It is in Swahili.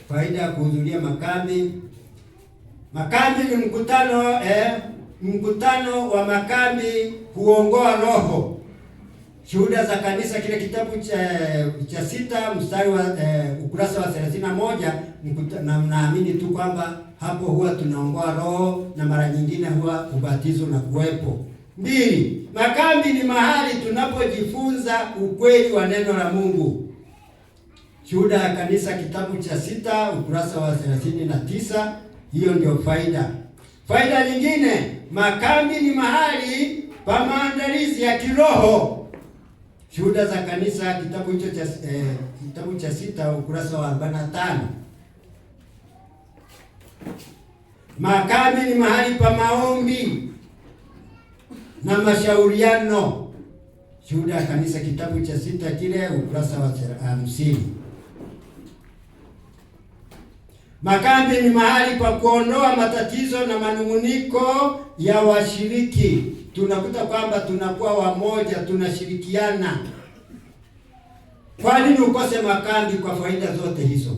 Faida ya kuhudhuria makambi. Makambi ni mkutano wa makambi huongoa roho. Shuhuda za Kanisa, kile kitabu cha 6 mstari wa ukurasa wa 31, na mnaamini tu kwamba hapo huwa tunaongoa roho, na mara nyingine huwa ubatizo na kuwepo. 2. Makambi ni mahali tunapojifunza ukweli wa neno la Mungu. Shuhuda ya Kanisa, kitabu cha 6 ukurasa wa 39. Hiyo ndio faida. Faida nyingine, makambi ni mahali pa maandalizi ya kiroho. Shuhuda za Kanisa, kitabu hicho cha kitabu cha 6 ukurasa wa 45. Makambi ni mahali pa maombi na mashauriano. Shuhuda ya Kanisa, kitabu cha 6 kile ukurasa wa 50. Makambi ni mahali pa kuondoa matatizo na manunguniko ya washiriki. Tunakuta kwamba tunakuwa wamoja, tunashirikiana. Kwa nini ukose makambi kwa faida zote hizo?